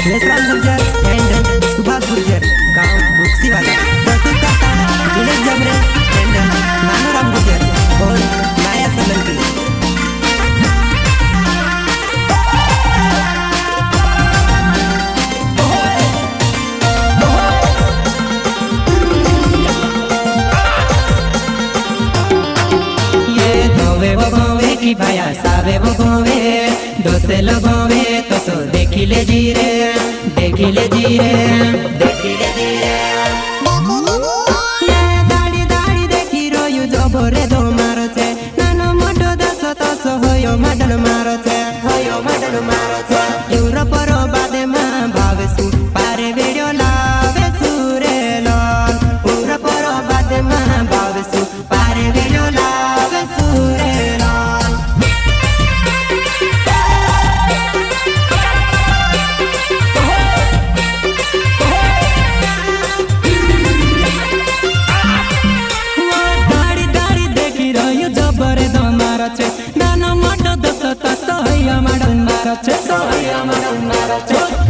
Yashraj Gurjar and Subhash Gurjar गांव बुक्सीवाला प्रस्तुत करता दिनेश जबरे एंड नानूराम गुर्जर और माया सोलंकी। की भाया सावे वो गोवे दोसे लगोवे तो सो देखी ले जीरे देखी ले जीरे देखी ले जीरे ये दाड़ी दाड़ी देखी रोयु जबरे दो मारो छे नानो मोटो दसो तो सो होयो मडल मारो छे यूरो परो बादे मा भावे सु पारे वीडियो लावे सुरे लोन यूरो परो बादे मा भावे सु पारे वीडियो लावे सुरे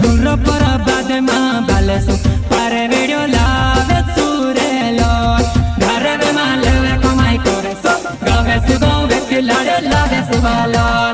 दूर पर बादे माँ बाले सु पारे वीडियो लावे सुरे लो घरे में माँ लेवे कमाई करे सो गावे सु गावे के लाड़े लावे सु बालो।